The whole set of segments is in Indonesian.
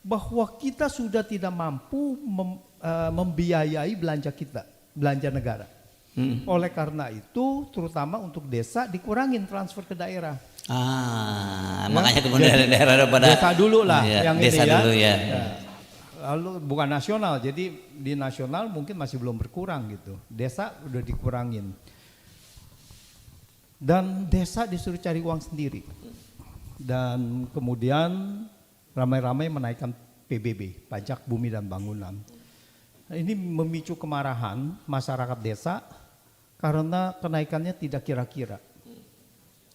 bahwa kita sudah tidak mampu membiayai belanja kita, belanja negara. Oleh karena itu, terutama untuk desa dikurangin transfer ke daerah. Makanya kemudian daerah pada desa dulu lah, yang desa ini dulu ya. ya. Lalu bukan nasional, jadi di nasional mungkin masih belum berkurang gitu. Desa udah dikurangin. Dan desa disuruh cari uang sendiri. Dan kemudian ramai-ramai menaikkan PBB, pajak bumi dan bangunan. Ini memicu kemarahan masyarakat desa karena kenaikannya tidak kira-kira.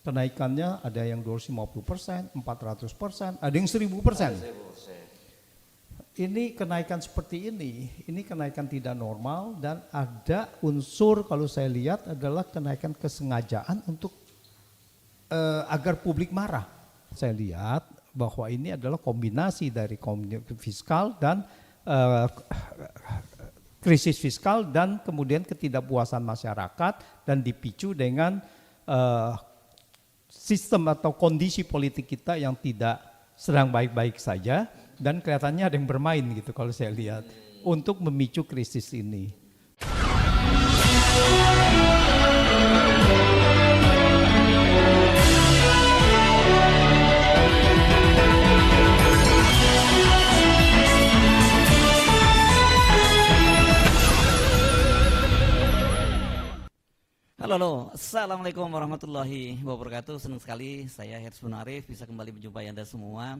Kenaikannya ada yang 250%, 400%, ada yang 1000%. Ini kenaikan seperti ini kenaikan tidak normal dan ada unsur kalau saya lihat adalah kenaikan kesengajaan untuk agar publik marah. Saya lihat bahwa ini adalah kombinasi dari fiskal dan krisis fiskal dan kemudian ketidakpuasan masyarakat dan dipicu dengan sistem atau kondisi politik kita yang tidak sedang baik-baik saja. Dan kelihatannya ada yang bermain gitu kalau saya lihat untuk memicu krisis ini. Halo, assalamualaikum warahmatullahi wabarakatuh. Senang sekali saya Hersbun Arif bisa kembali menjumpai Anda semua.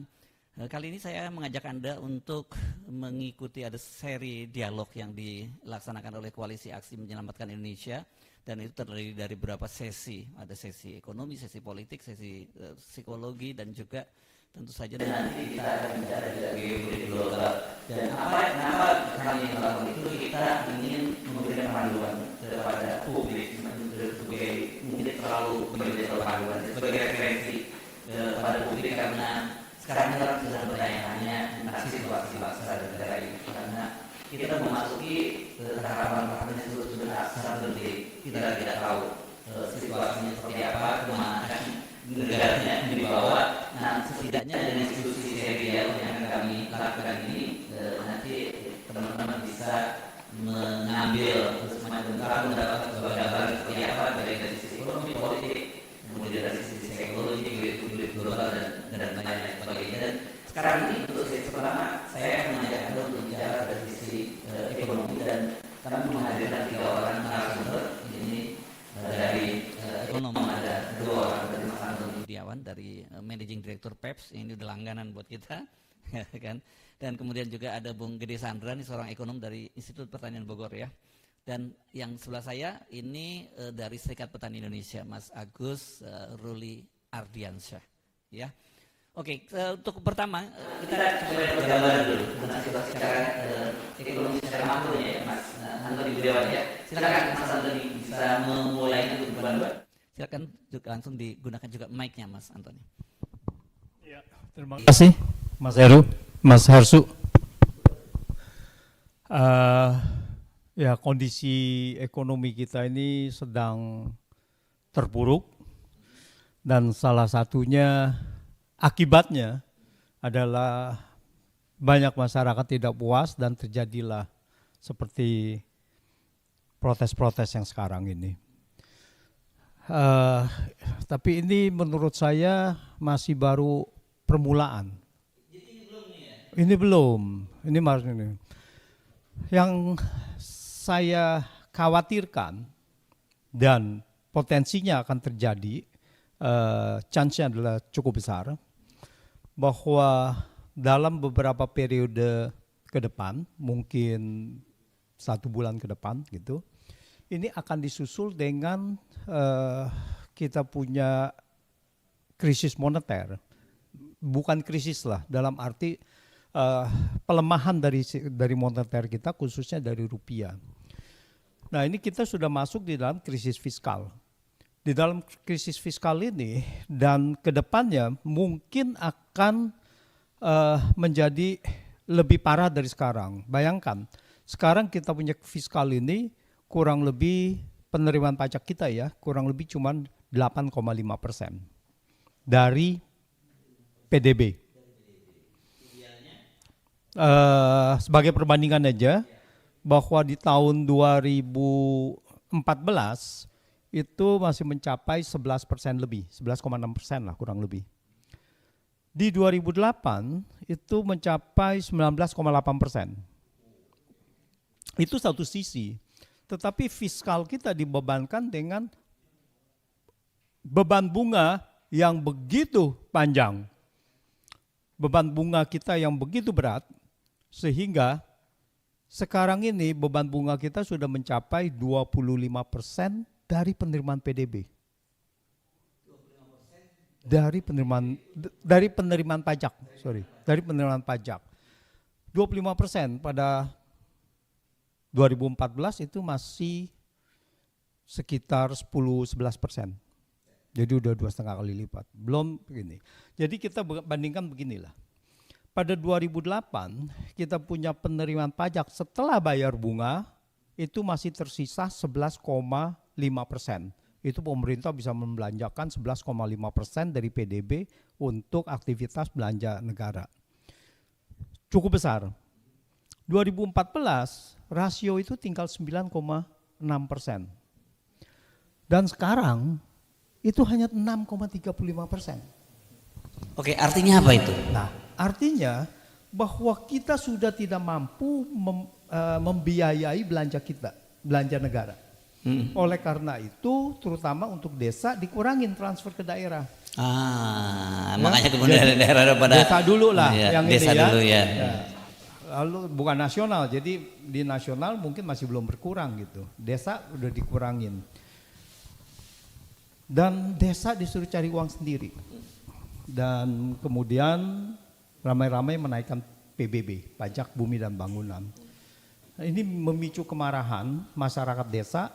Kali ini saya mengajak Anda untuk mengikuti ada seri dialog yang dilaksanakan oleh Koalisi Aksi Menyelamatkan Indonesia, dan itu terdiri dari beberapa sesi. Ada sesi ekonomi, sesi politik, sesi psikologi, dan juga tentu saja nanti kita akan bicara dari global. Dan kenapa kami melakukan itu, kita ingin memberikan panduan kepada publik sebagai mungkin terlalu memberikan panduan sebagai referensi kepada publik, karena sekarang kita sudah bertanya-tanya tentang situasi bangsa dan negara ini, karena kita memasuki tahapan yang sudah sangat penting. Kita tidak tahu situasinya seperti apa, kemana negaranya dibawa. Nah, setidaknya dari diskusi serial yang kami lakukan ini, nanti teman-teman bisa mengambil semacam mendapatkan sebuah gambaran seperti apa dari sisi ekonomi, politik, kemudian dari sisi psikologi, global dan lain-lain sebagainya. Dan sekarang ini untuk sesi pertama saya akan mengajak Anda untuk bicara dari sisi ekonomi, dan kami menghadirkan 3 orang narasumber. Ini dari ekonomi ada 2 orang, dari Mas Antoni Budiawan dari Managing Director PEPS, ini udah langganan buat kita kan. Dan kemudian juga ada Bung Gede Sandra, ini seorang ekonom dari Institut Pertanian Bogor ya. Dan yang sebelah saya ini dari Serikat Petani Indonesia, Mas Agus Ruli Ardiansyah ya. Oke, untuk pertama kita coba gambaran dulu tentang situasi secara ekonomi secara makro ya, Mas Antoni Budiawan ya. Silakan Mas Antoni bisa memulai untuk panduan. Silakan juga langsung digunakan juga mic-nya Mas Antoni. Ya, terima kasih Mas Heru, Mas Hersu. Ya, kondisi ekonomi kita ini sedang terpuruk, dan salah satunya akibatnya adalah banyak masyarakat tidak puas dan terjadilah seperti protes-protes yang sekarang ini. Tapi ini menurut saya masih baru permulaan. Ini belum, ini masih ini. Yang saya khawatirkan dan potensinya akan terjadi, chance-nya adalah cukup besar, bahwa dalam beberapa periode ke depan, mungkin 1 bulan ke depan gitu, ini akan disusul dengan kita punya krisis moneter. Bukan krisis lah, dalam arti pelemahan dari moneter kita, khususnya dari rupiah. Nah, ini kita sudah masuk di dalam krisis fiskal. Di dalam krisis fiskal ini dan kedepannya mungkin akan menjadi lebih parah dari sekarang. Bayangkan, sekarang kita punya fiskal ini kurang lebih penerimaan pajak kita ya, kurang lebih cuma 8,5% dari PDB. sebagai perbandingan aja, bahwa di tahun 2014 itu masih mencapai 11% lebih, 11,6% lah kurang lebih. Di 2008 itu mencapai 19,8%. Itu satu sisi. Tetapi fiskal kita dibebankan dengan beban bunga yang begitu panjang. Beban bunga kita yang begitu berat, sehingga sekarang ini beban bunga kita sudah mencapai 25% dari penerimaan PDB. Dari penerimaan pajak, dari penerimaan pajak. 25% pada 2014 itu masih sekitar 10-11%. Jadi udah 2,5 kali lipat. Belum begini. Jadi kita bandingkan beginilah. Pada 2008 kita punya penerimaan pajak setelah bayar bunga itu masih tersisa 11,5%. Itu pemerintah bisa membelanjakan 11,5% dari PDB untuk aktivitas belanja negara. Cukup besar. 2014 rasio itu tinggal 9,6%. Dan sekarang itu hanya 6,35%. Oke, artinya apa itu? Nah, artinya bahwa kita sudah tidak mampu membiayai belanja kita, belanja negara. Oleh karena itu, terutama untuk desa dikurangin transfer ke daerah. Makanya kemudian daerah pada desa dulu lah, yang desa ini dulu ya. Lalu bukan nasional, jadi di nasional mungkin masih belum berkurang gitu. Desa udah dikurangin. Dan desa disuruh cari uang sendiri. Dan kemudian ramai-ramai menaikkan PBB, pajak bumi dan bangunan. Ini memicu kemarahan masyarakat desa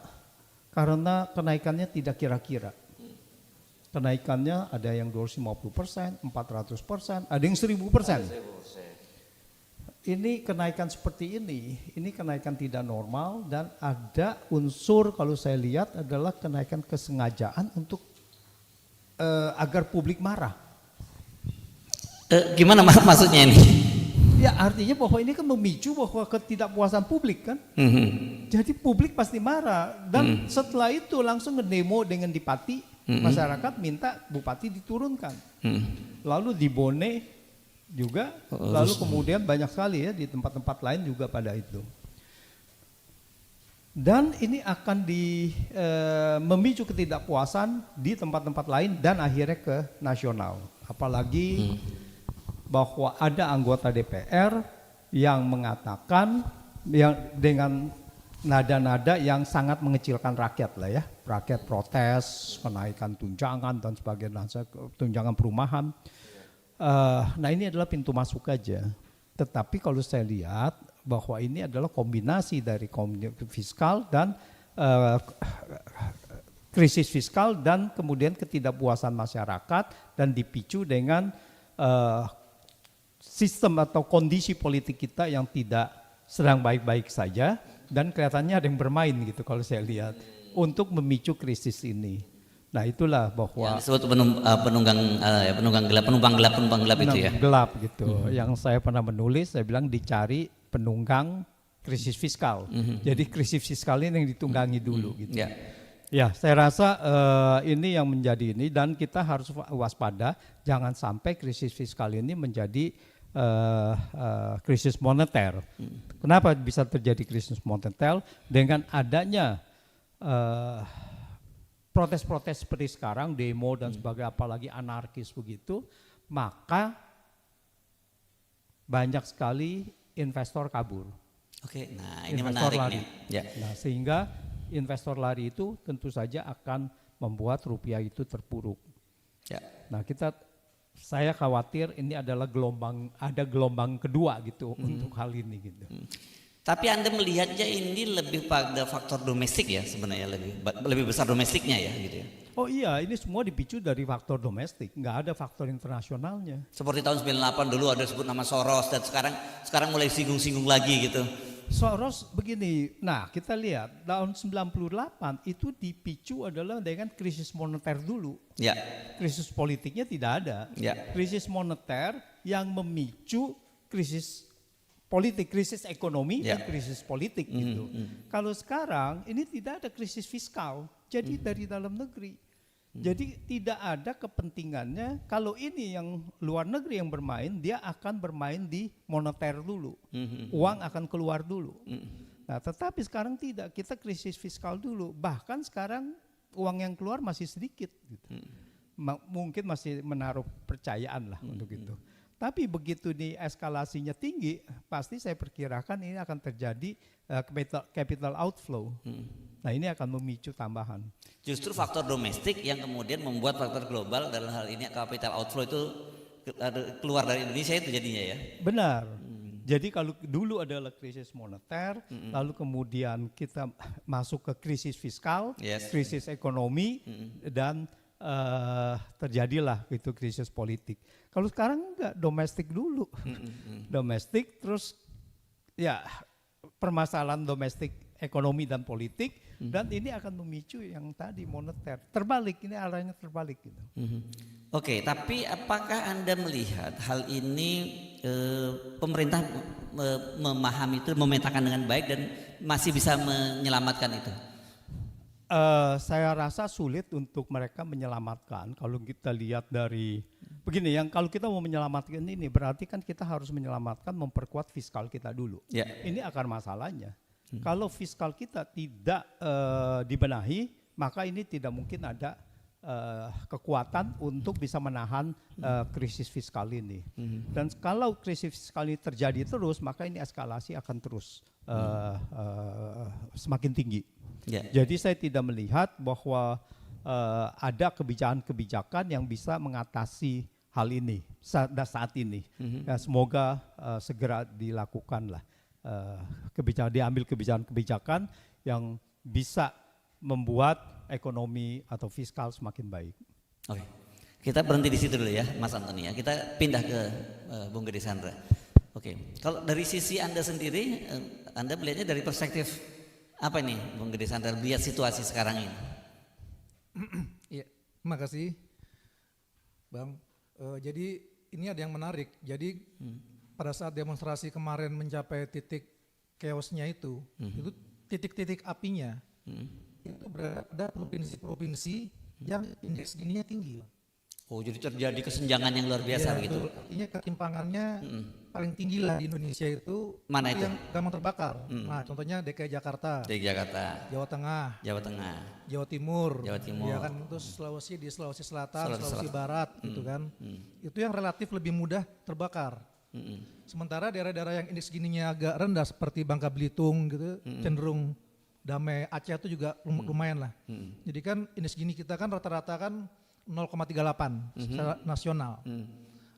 karena kenaikannya tidak kira-kira. Kenaikannya ada yang 250%, 400%, ada yang 1000%. Ini kenaikan seperti ini kenaikan tidak normal dan ada unsur kalau saya lihat adalah kenaikan kesengajaan untuk agar publik marah. Gimana maksudnya ini? Ya artinya bahwa ini kan memicu bahwa ketidakpuasan publik kan. Jadi publik pasti marah dan setelah itu langsung ngedemo dengan di Pati, masyarakat minta bupati diturunkan. Lalu di Bone juga, lalu kemudian banyak sekali ya di tempat-tempat lain juga pada itu. Dan ini akan memicu ketidakpuasan di tempat-tempat lain dan akhirnya ke nasional. Apalagi bahwa ada anggota DPR yang mengatakan yang dengan nada-nada yang sangat mengecilkan rakyat lah ya. Rakyat protes, kenaikan tunjangan dan sebagainya, tunjangan perumahan. Nah ini adalah pintu masuk aja. Tetapi kalau saya lihat bahwa ini adalah kombinasi dari fiskal dan krisis fiskal dan kemudian ketidakpuasan masyarakat dan dipicu dengan sistem atau kondisi politik kita yang tidak sedang baik-baik saja dan kelihatannya ada yang bermain gitu kalau saya lihat untuk memicu krisis ini. Nah itulah bahwa yang disebut penumpang gelap itu ya. Gelap gitu. Yang saya pernah menulis saya bilang dicari penunggang krisis fiskal. Jadi krisis fiskal ini yang ditunggangi dulu gitu. Ya, saya rasa ini yang menjadi ini dan kita harus waspada jangan sampai krisis fiskal ini menjadi krisis moneter. Kenapa bisa terjadi krisis moneter? Dengan adanya protes-protes seperti sekarang, demo dan sebagainya, apalagi anarkis begitu, maka banyak sekali investor kabur. Oke, nah ini investor menarik lari. Ya. Nah, sehingga investor lari itu tentu saja akan membuat rupiah itu terpuruk. Ya. Nah, saya khawatir ini adalah gelombang kedua gitu untuk hal ini gitu. Tapi Anda melihatnya ini lebih pada faktor domestik ya sebenarnya lebih besar domestiknya ya gitu ya. Oh iya, ini semua dipicu dari faktor domestik, nggak ada faktor internasionalnya. Seperti tahun 98 dulu ada sebut nama Soros dan sekarang mulai singgung-singgung lagi gitu. Soros begini, nah kita lihat tahun 98 itu dipicu adalah dengan krisis moneter dulu. Ya. Krisis politiknya tidak ada. Ya. Krisis moneter yang memicu krisis politik, krisis ekonomi Ya. dan krisis politik gitu. Kalau sekarang ini tidak ada krisis fiskal, jadi dari dalam negeri. Jadi tidak ada kepentingannya kalau ini yang luar negeri yang bermain, dia akan bermain di moneter dulu. Uang akan keluar dulu. Nah, tetapi sekarang tidak, kita krisis fiskal dulu. Bahkan sekarang uang yang keluar masih sedikit gitu. Mungkin masih menaruh percayaan lah untuk itu. Tapi begitu di eskalasinya tinggi, pasti saya perkirakan ini akan terjadi capital outflow. Nah, ini akan memicu tambahan. Justru faktor domestik yang kemudian membuat faktor global dalam hal ini capital outflow itu keluar dari Indonesia itu jadinya ya. Benar. Jadi kalau dulu adalah krisis moneter, lalu kemudian kita masuk ke krisis fiskal, Yes. krisis ekonomi, dan terjadilah itu krisis politik. Kalau sekarang enggak, domestik dulu. Domestik terus ya permasalahan domestik ekonomi dan politik, dan ini akan memicu yang tadi moneter. Terbalik, ini arahnya terbalik gitu. Oke, tapi apakah Anda melihat hal ini pemerintah memahami itu, memetakan dengan baik dan masih bisa menyelamatkan itu? Saya rasa sulit untuk mereka menyelamatkan. Kalau kita lihat dari begini, yang kalau kita mau menyelamatkan ini berarti kan kita harus menyelamatkan, memperkuat fiskal kita dulu. Ya. Ini akar masalahnya. Kalau fiskal kita tidak dibenahi, maka ini tidak mungkin ada kekuatan untuk bisa menahan krisis fiskal ini. Dan kalau krisis fiskal ini terjadi terus, maka ini eskalasi akan terus semakin tinggi. Ya. Jadi saya tidak melihat bahwa ada kebijakan-kebijakan yang bisa mengatasi hal ini saat ini. Ya, semoga segera dilakukan lah. Diambil kebijakan-kebijakan yang bisa membuat ekonomi atau fiskal semakin baik. Oke, kita berhenti di situ dulu ya, Mas Antoni ya. Kita pindah ke Bung Gede Sandra. Oke, kalau dari sisi Anda sendiri, Anda melihatnya dari perspektif apa nih, Bung Gede Sandra, lihat situasi sekarang ini? Iya, terima kasih, Bang. Jadi ini ada yang menarik. Jadi pada saat demonstrasi kemarin mencapai titik chaosnya itu titik-titik apinya itu berada provinsi-provinsi yang indeks gininya tinggi. Oh, jadi terjadi kesenjangan yang luar biasa Ya, begitu. betul. Artinya ketimpangannya paling tinggi lah di Indonesia itu. Mana itu? Yang gampang terbakar. Nah, contohnya DKI Jakarta, Dari Jakarta, Jawa Tengah, Jawa Tengah, Jawa Timur, Jawa Timur. ya kan, terus Sulawesi di Sulawesi Selatan, Sulawesi Sulawesi Selatan. Barat, gitu kan, itu yang relatif lebih mudah terbakar. Sementara daerah-daerah yang indeks gininya agak rendah seperti Bangka Belitung gitu, cenderung damai. Aceh itu juga lumayan lah. Jadi kan indeks gini kita kan rata-rata kan 0,38 secara nasional.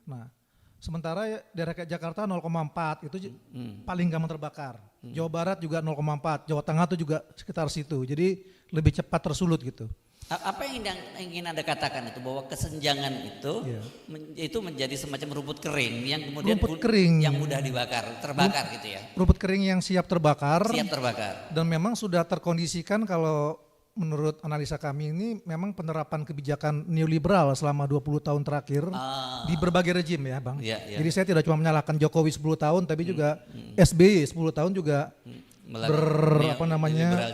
Nah, sementara daerah kayak Jakarta 0,4 itu paling gampang terbakar. Jawa Barat juga 0,4, Jawa Tengah itu juga sekitar situ. Jadi lebih cepat tersulut gitu. Apa yang ingin Anda katakan itu, bahwa kesenjangan itu Iya. itu menjadi semacam rumput kering yang kemudian Rumput kering. yang mudah terbakar gitu ya. Rumput kering yang siap terbakar. Siap terbakar. Dan memang sudah terkondisikan kalau menurut analisa kami ini memang penerapan kebijakan neoliberal selama 20 tahun terakhir di berbagai rejim ya Bang. Iya, iya. Jadi saya tidak cuma menyalahkan Jokowi 10 tahun tapi juga SBY 10 tahun juga Neoliberal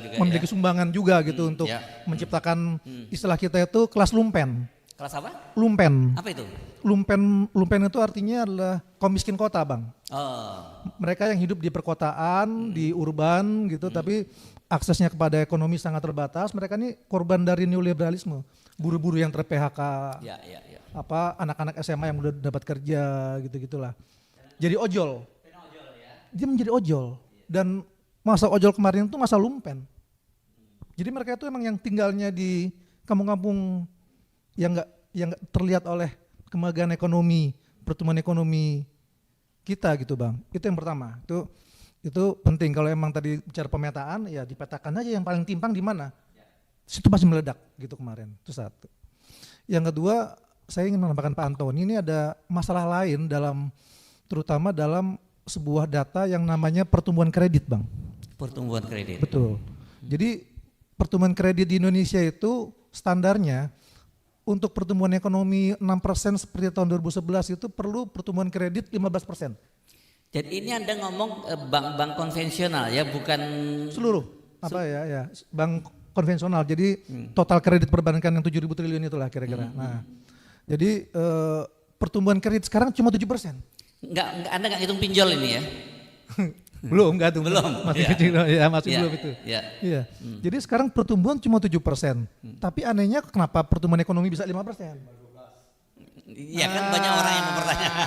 juga memiliki ya. sumbangan juga gitu untuk ya. menciptakan istilah kita itu kelas lumpen. Kelas apa? Lumpen. Apa itu? Lumpen itu artinya adalah kaum miskin kota Bang. Oh, Mereka yang hidup di perkotaan, di urban gitu, tapi aksesnya kepada ekonomi sangat terbatas. Mereka ini korban dari neoliberalisme, buru-buru yang ter-PHK, ya, ya, ya. apa anak-anak SMA yang udah dapat kerja gitu-gitulah. Jadi ojol. Dia menjadi ojol dan masa ojol kemarin itu masa lumpen. Jadi mereka itu emang yang tinggalnya di kampung-kampung yang nggak terlihat oleh kemajuan ekonomi, pertumbuhan ekonomi kita gitu Bang. Itu yang pertama. Itu penting. Kalau emang tadi bicara pemetaan, ya dipetakan aja yang paling timpang di mana. Situ pasti meledak gitu kemarin. Itu satu. Yang kedua, saya ingin menambahkan Pak Antoni, ini ada masalah lain terutama dalam sebuah data yang namanya pertumbuhan kredit Bang. Pertumbuhan kredit. Betul. Jadi pertumbuhan kredit di Indonesia itu standarnya untuk pertumbuhan ekonomi 6% seperti tahun 2011 itu perlu pertumbuhan kredit 15%. Jadi ini Anda ngomong bank-bank konvensional ya, bukan Seluruh bank konvensional. Jadi total kredit perbankan yang 7.000 triliun itulah kira-kira. Nah, jadi pertumbuhan kredit sekarang cuma 7%. Anda nggak hitung pinjol ini ya? Belum, enggak tuh. Belum, Masih iya. kecil, ya masih Iya, belum itu. iya. Iya. Jadi sekarang pertumbuhan cuma 7%. Tapi anehnya kenapa pertumbuhan ekonomi bisa 5%? Ya kan banyak orang yang mempertanyakan.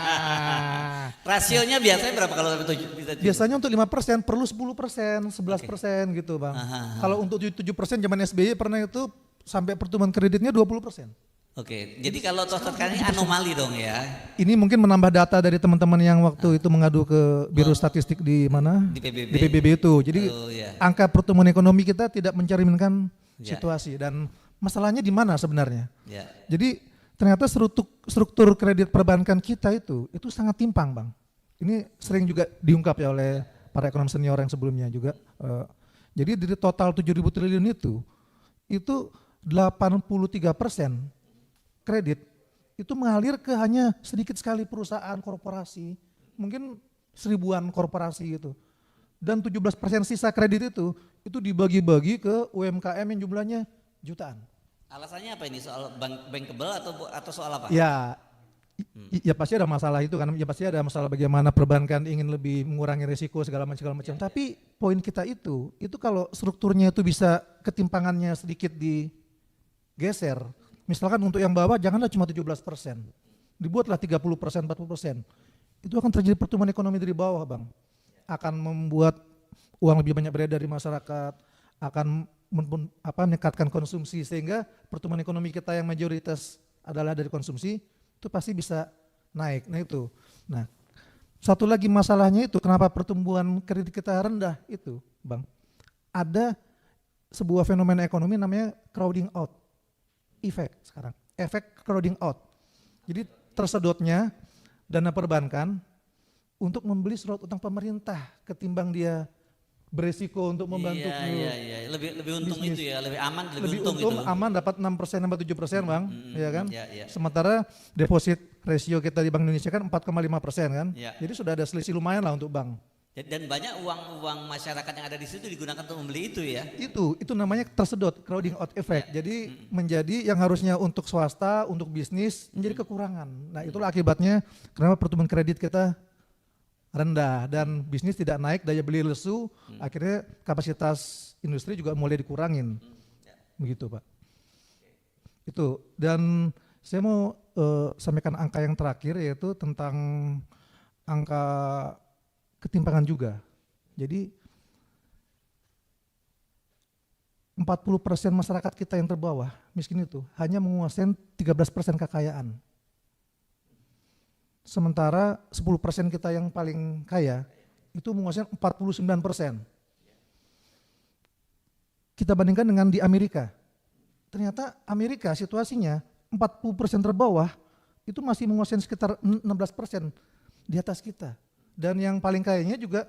Rasionya biasanya berapa kalau bisa? Biasanya untuk 5% perlu 10%, 11% gitu Bang. Kalau untuk 7% zaman SBY pernah itu sampai pertumbuhan kreditnya 20%. Oke, jadi kalau toh sekarang ini anomali dong ya. Ini mungkin menambah data dari teman-teman yang waktu itu mengadu ke Biro Statistik di mana? Di PBB. Di PBB itu. Jadi ya. angka pertumbuhan ekonomi kita tidak mencerminkan Ya. situasi dan masalahnya di mana sebenarnya? Ya. Jadi ternyata struktur kredit perbankan kita itu sangat timpang Bang. Ini sering juga diungkap ya oleh para ekonom senior yang sebelumnya juga. Jadi dari total 7.000 triliun itu 83% kredit itu mengalir ke hanya sedikit sekali perusahaan korporasi, mungkin 1000-an korporasi gitu. Dan 17% sisa kredit itu dibagi-bagi ke UMKM yang jumlahnya jutaan. Alasannya apa ini, soal bankable atau soal apa? Ya, ya pasti ada masalah itu kan, ya pasti ada masalah bagaimana perbankan ingin lebih mengurangi risiko segala macam. Tapi poin kita itu kalau strukturnya itu bisa ketimpangannya sedikit digeser. Misalkan untuk yang bawah janganlah cuma 17%, dibuatlah 30%, 40%. Itu akan terjadi pertumbuhan ekonomi dari bawah Bang. Akan membuat uang lebih banyak beredar di masyarakat, akan meningkatkan konsumsi sehingga pertumbuhan ekonomi kita yang mayoritas adalah dari konsumsi itu pasti bisa naik. Nah itu. Nah, satu lagi masalahnya itu kenapa pertumbuhan kredit kita rendah itu, Bang. Ada sebuah fenomena ekonomi namanya crowding out effect sekarang. Efek crowding out. Jadi tersedotnya dana perbankan untuk membeli surat utang pemerintah ketimbang dia beresiko untuk membantu Iya. Lebih untung bisnis. itu ya, lebih aman, lebih untung untung itu. aman dapat 6% sampai 7% Bang, ya kan? Iya. Sementara deposit ratio kita di Bank Indonesia kan 4,5% kan? Iya. Jadi sudah ada selisih lumayan lah untuk bank. Dan banyak uang masyarakat yang ada di situ digunakan untuk membeli itu ya. Itu namanya tersedot, crowding out effect. Jadi menjadi yang harusnya untuk swasta, untuk bisnis menjadi kekurangan. Nah, itulah akibatnya kenapa pertumbuhan kredit kita rendah dan bisnis tidak naik, daya beli lesu, akhirnya kapasitas industri juga mulai dikurangin. Begitu, Pak. Itu. Dan saya mau sampaikan angka yang terakhir yaitu tentang angka ketimpangan juga. Jadi 40% masyarakat kita yang terbawah miskin itu hanya menguasai 13% kekayaan. Sementara 10% kita yang paling kaya itu menguasai 49%. Kita bandingkan dengan di Amerika. Ternyata Amerika situasinya 40% terbawah itu masih menguasai sekitar 16% di atas kita. Dan yang paling kayanya juga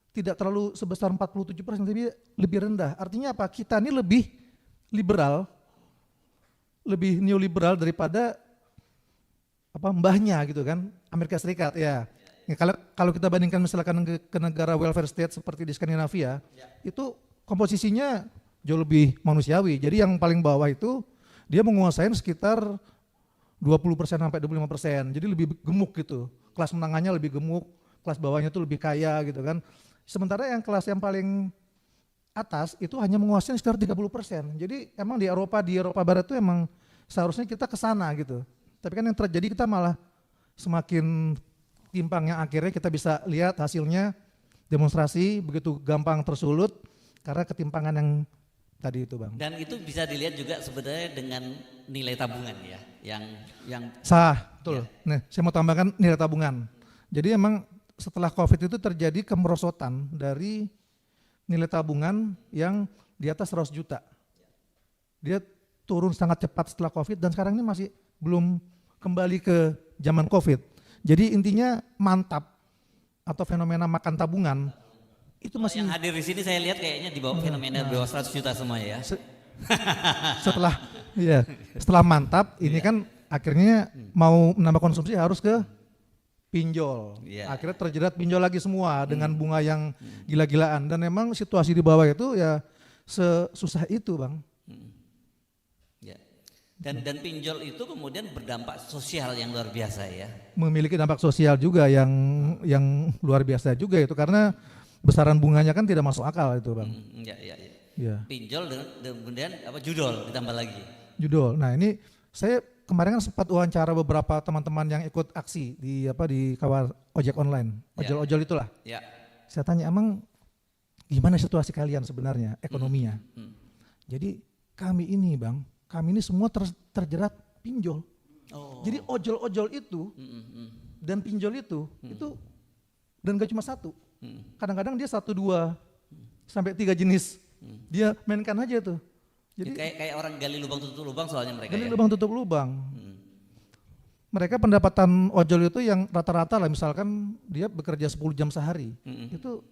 tidak terlalu sebesar 47%, tapi lebih rendah. Artinya apa? Kita ini lebih liberal, lebih neoliberal daripada mbahnya gitu kan, Amerika Serikat ya. Kalau kita bandingkan misalkan ke negara welfare state seperti di Skandinavia, itu komposisinya jauh lebih manusiawi. Jadi yang paling bawah itu dia menguasai sekitar 20% sampai 25%. Jadi lebih gemuk gitu. Kelas menengahnya lebih gemuk, kelas bawahnya itu lebih kaya gitu kan. Sementara yang kelas yang paling atas itu hanya menguasai sekitar 30%. Jadi emang di Eropa Barat itu emang seharusnya kita ke sana gitu. Tapi kan yang terjadi kita malah semakin timpang yang akhirnya kita bisa lihat hasilnya demonstrasi begitu gampang tersulut karena ketimpangan yang tadi itu Bang. Dan itu bisa dilihat juga sebenarnya dengan nilai tabungan ya, yang sah, betul. Nah, saya mau tambahkan nilai tabungan. Jadi emang setelah COVID itu terjadi kemerosotan dari nilai tabungan yang di atas 100 juta. Dia turun sangat cepat setelah COVID dan sekarang ini masih belum kembali ke zaman COVID. Jadi intinya mantap atau fenomena makan tabungan itu masih yang hadir di sini saya lihat kayaknya di bawah fenomena di bawah 100 juta semua ya. setelah mantap ini kan akhirnya mau menambah konsumsi harus ke pinjol. Iya. Akhirnya terjerat pinjol lagi semua dengan bunga yang gila-gilaan. Dan memang situasi di bawah itu ya sesusah itu, Bang. Ya. Dan pinjol itu kemudian berdampak sosial yang luar biasa ya. Memiliki dampak sosial juga yang luar biasa juga itu, karena besaran bunganya kan tidak masuk akal itu, Bang. Ya, ya, ya. Ya. Pinjol dan kemudian judol ditambah lagi. Judul. Nah, ini saya kemarin kan sempat wawancara beberapa teman-teman yang ikut aksi di kawal ojek online, ojol-ojol itulah. Ya. Saya tanya, emang gimana situasi kalian sebenarnya ekonominya? Jadi kami ini, Bang, kami ini semua terjerat pinjol. Oh. Jadi ojol-ojol itu dan pinjol itu dan gak cuma satu. Kadang-kadang dia 1, 2 sampai 3 jenis. Dia mainkan aja tuh. Jadi kayak orang gali lubang tutup lubang soalnya mereka gali ya. lubang tutup lubang. Mereka pendapatan ojol itu yang rata-rata lah, misalkan dia bekerja 10 jam sehari. Itu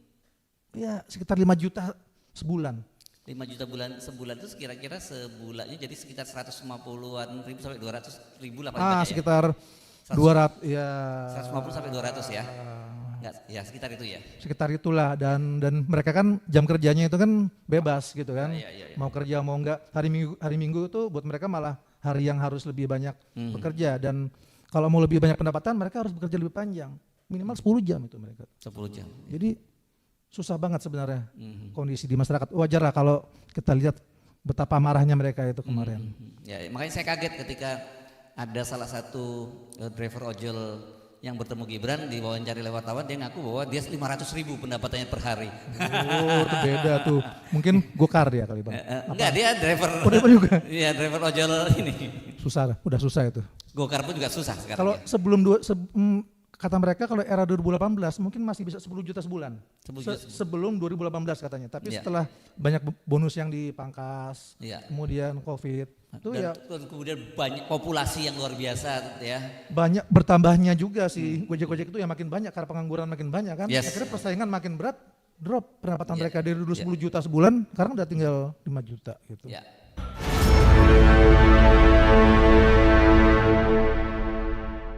ya sekitar 5 juta sebulan. 5 juta sebulan itu kira-kira sebulannya jadi sekitar 150-an ribu sampai 200 ribu lah paling banyak ya. Sekitar 200 ya. 150 sampai 200 ya. Enggak, ya sekitar itu ya. Sekitar itulah, dan mereka kan jam kerjanya itu kan bebas gitu kan. Iya. Mau kerja mau enggak, hari Minggu itu buat mereka malah hari yang harus lebih banyak bekerja, dan kalau mau lebih banyak pendapatan mereka harus bekerja lebih panjang. Minimal 10 jam itu mereka. 10 jam. Jadi susah banget sebenarnya kondisi di masyarakat. Wajar lah kalau kita lihat betapa marahnya mereka itu kemarin. Ya, makanya saya kaget ketika ada salah satu driver ojol yang bertemu Gibran diwawancara lewat wartawan, dia ngaku bahwa dia 500 ribu pendapatannya per hari. Oh, itu beda tuh. Mungkin Gokar dia kali, Bang. Enggak, dia driver. Oh, driver juga. Iya, driver ojol ini. Susah, udah susah itu. Gokar pun juga susah sekarang. Kalau ya. sebelum kata mereka kalau era 2018 mungkin masih bisa 10 juta sebulan. Sebelum 2018 katanya. Tapi setelah banyak bonus yang dipangkas, kemudian Covid, itu dan kemudian banyak populasi yang luar biasa ya. Banyak bertambahnya juga sih Gojek-Gojek itu ya, makin banyak karena pengangguran makin banyak kan. Yes. Akhirnya persaingan makin berat, drop pendapatan mereka dari dulu 10 juta sebulan, sekarang udah tinggal 5 juta gitu. Ya.